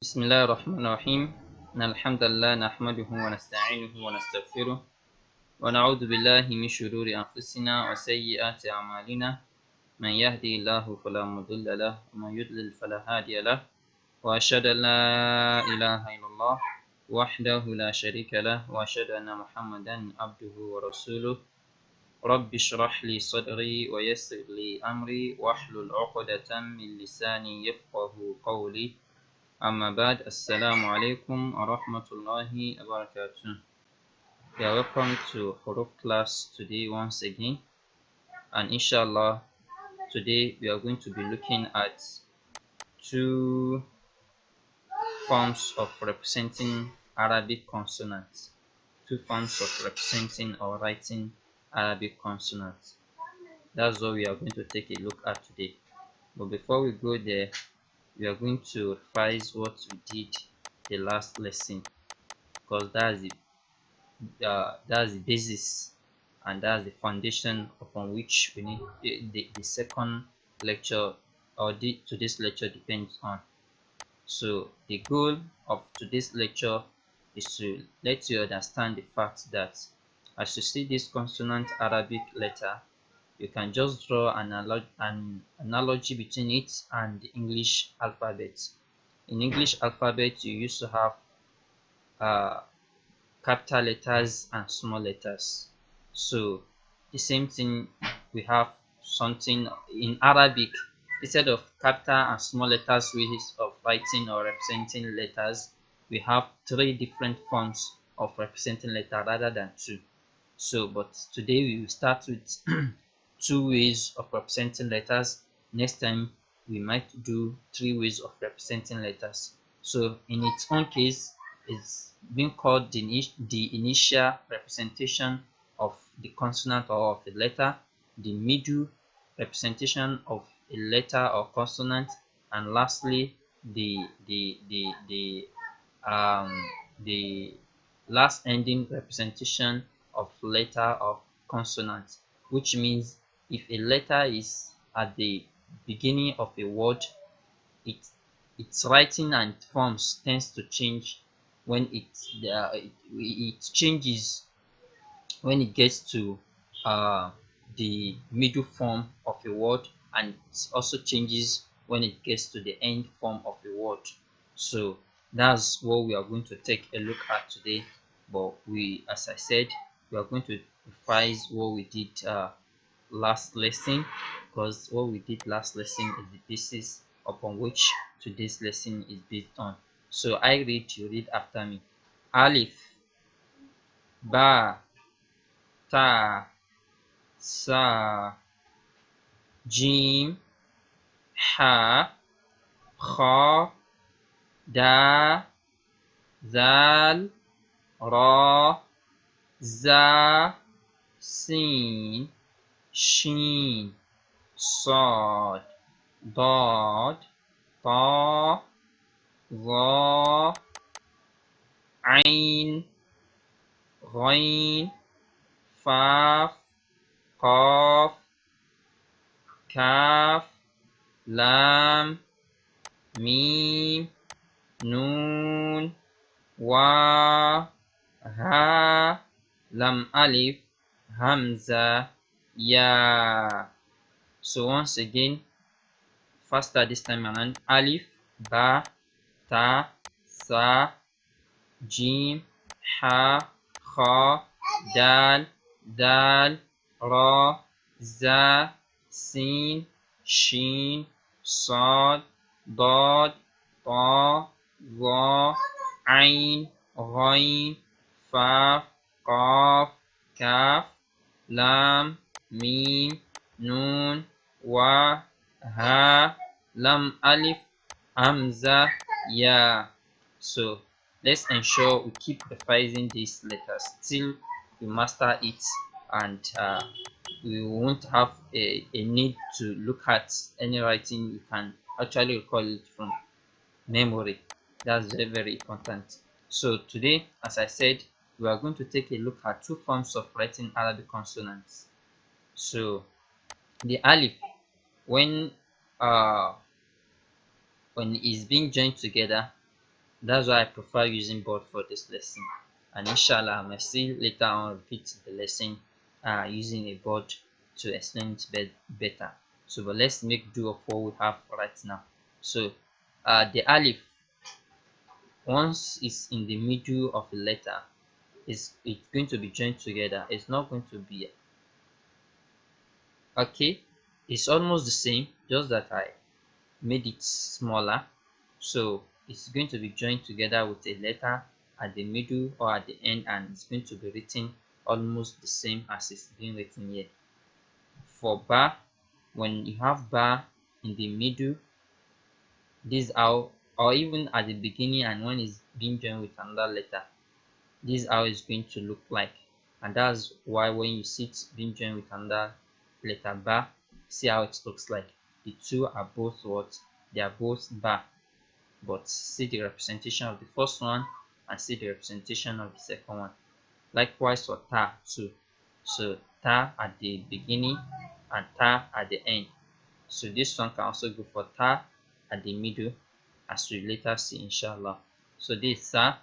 بسم الله الرحمن الرحيم إن الحمد لله نحمده ونستعينه ونستغفره ونعوذ بالله من شرور أنفسنا وسيئات أعمالنا من يهدي الله فلا مضل له ومن يضلل فلا هادي له وأشهد أن لا إله إلا الله وحده لا شريك له وأشهد أن محمدا عبده ورسوله رب اشرح لي صدري ويسر لي أمري واحلل عقدة من لساني يفقه قولي أما بعد السلام عليكم ورحمة الله وبركاته. You are welcome to Huruf class today once again, and inshallah today we are going to be looking at two forms of representing Arabic consonants. Two forms of representing or writing Arabic consonants. That's what we are going to take a look at today. But before we go there, we are going to revise what we did the last lesson, because that's the basis and that's the foundation upon which we need the second lecture or today's lecture depends on. So the goal of today's lecture is to let you understand the fact that as you see this consonant Arabic letter, you can just draw an analogy between it and the English alphabet. In English alphabet, you used to have uh, capital letters and small letters. So the same thing, we have something in Arabic. Instead of capital and small letters ways of writing or representing letters, we have three different forms of representing letter rather than two. So but today we will start with two ways of representing letters. Next time we might do three ways of representing letters. So in its own case, it's being called the initial representation of the consonant or of a letter, the middle representation of a letter or consonant, and lastly um, the last ending representation of letter or consonant, which means if a letter is at the beginning of a word, it its writing and forms tends to change when it changes when it gets to the middle form of a word, and it also changes when it gets to the end form of a word. So that's what we are going to take a look at today. But as I said, we are going to revise what we did last lesson, because what we did last lesson is the basis upon which today's lesson is based on. So I read, you read after me. Alif, Ba, Ta, Sa, Jim, Ha, Kha, Da, Zal, Ra, Za, Sin, Shin, Sad, Dad, Ta, Za, Ain, Ghain, Fa, Qaf, Kaf, Lam, Mim, Nun, Wa, Ha, Lam Alif, Hamza, Ya. So once again, faster this time around. Alif, Ba, Ta, Sa, Jim, Ha, Kha, Dal, Dal, Ra, Za, Sin, Shin, Sad, Dad, Ta, Za, Ain, Ghain, Fa, Qaf, Kaf, Lam, Mim, Nun, Wa, Ha, Lam Alif, Hamza, Ya. So let's ensure we keep revising these letters till we master it, and we won't have a need to look at any writing. You can actually recall it from memory. That's very, very important. So today, as I said, we are going to take a look at two forms of writing Arabic consonants. So the alif, when uh when it's being joined together, That's why I prefer using board for this lesson. And inshallah, I might still later on repeat the lesson using a board to explain it better. So, but let's make do of what we have right now. So, the alif, once it's in the middle of a letter, it's going to be joined together. It's not going to be okay. It's almost the same, just that I made it smaller. So it's going to be joined together with a letter at the middle or at the end, and it's going to be written almost the same as it's being written here. For bar, when you have bar in the middle, this how, or even at the beginning, and when it's being joined with another letter, this is how it's going to look like. And that's why when you see it being joined with another letter bar, see how it looks like. The two are both what? They are both bar, but see the representation of the first one and see the representation of the second one. Likewise for ta too. So ta at the beginning and ta at the end. So this one can also go for ta at the middle, as we later see inshallah. So this sa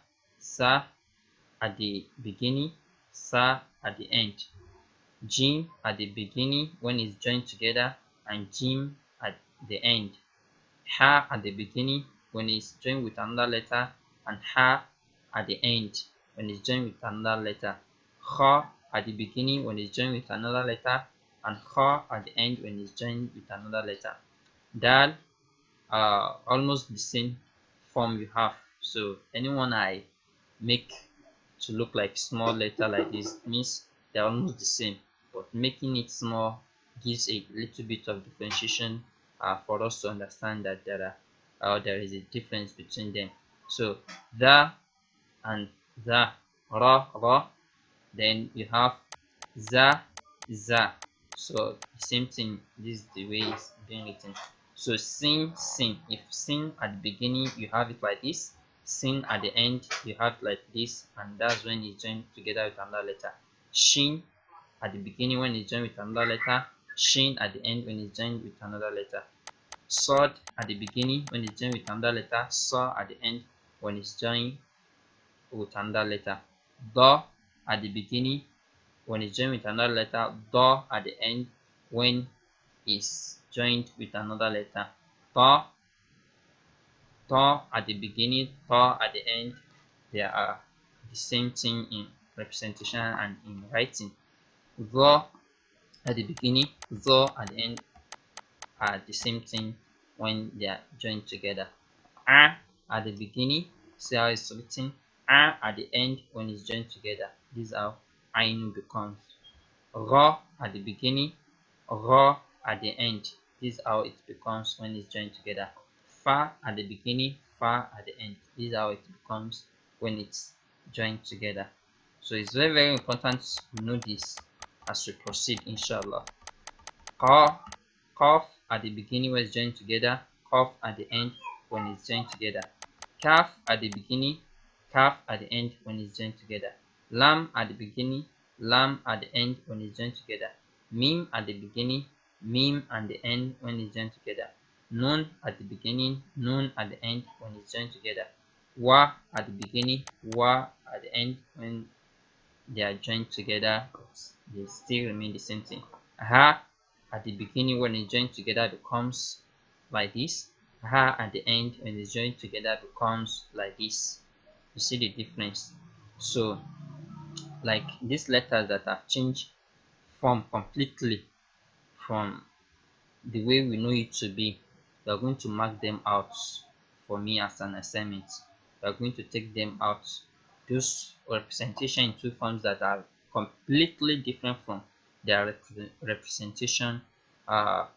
at the beginning, sa at the end. Jim at the beginning when it's joined together, and jim at the end. Ha at the beginning when it's joined with another letter, and ha at the end when it's joined with another letter. Kha at the beginning when it's joined with another letter, and kha at the end when it's joined with another letter. Dal, almost the same form you have. So anyone I make to look like small letter like this means they're almost the same, but making it small gives a little bit of differentiation for us to understand that there is a difference between them. So the and the, ra, then you have za. So same thing, this is the way it's being written. So sin, if sin at the beginning you have it like this, sin at the end you have like this, and that's when it's joined together with another letter. Shin at the beginning when it's joined with another letter, shin at the end when it's joined with another letter. Sod at the beginning when it's joined with another letter, saw at the end when it's joined with another letter. Do at the beginning when it's joined with another letter, do at the end when it's joined with another letter. Ta, at the beginning, ta at the end, they are the same thing in representation and in writing. Zo at the beginning, zo at the end are the same thing when they are joined together. A at the beginning, see how it's written. A at the end when it's joined together. This is how Ainu becomes. Ra at the beginning, ra at the end. This is how it becomes when it's joined together. Fa at the beginning, fa at the end. This is how it becomes when it's joined together. So it's very, very important to know this as we proceed, inshallah. Qaf at the beginning when it's joined together, qaf at the end when it's joined together. Kaf at the beginning, kaf at the end when it's joined together. Lam at the beginning, lam at the end when it's joined together. Mim at the beginning, mim at the end when it's joined together. Nun at the beginning, nun at the end when it's joined together. Wa at the beginning, wa at the end when they are joined together, they still remain the same thing. Ha at the beginning when it's joined together becomes like this. Ha at the end when it's joined together becomes like this. You see the difference? So like these letters that have changed form completely from the way we know it to be, we are going to mark them out for me as an assignment. We are going to take them out. Those representation in two forms that are completely different from their representation at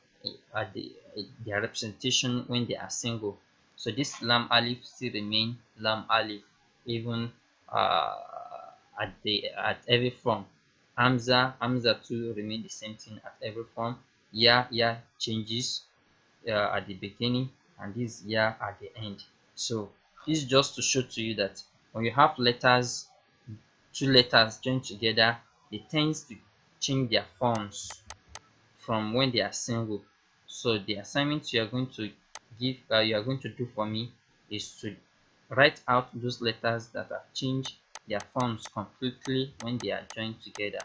their representation when they are single. So this lam alif still remain lam alif even uh, at every form. Hamza too remain the same thing at every form. Ya changes at the beginning, and this ya at the end. So this is just to show to you that when you have letters, two letters joined together, they tend to change their forms from when they are single. So the assignment you are going to give, you are going to do for me is to Write out those letters that have changed their forms completely when they are joined together.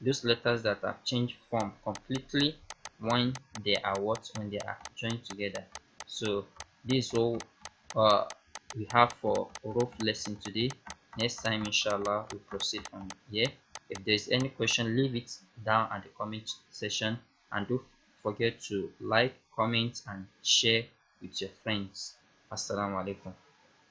Those letters that have changed form completely when they are what? When they are joined together. So this is all we have for rough lesson today. Next time, inshallah, we proceed from here. If there's any question, leave it down at the comment section, and don't forget to like, comment, and share with your friends. Assalamu alaikum.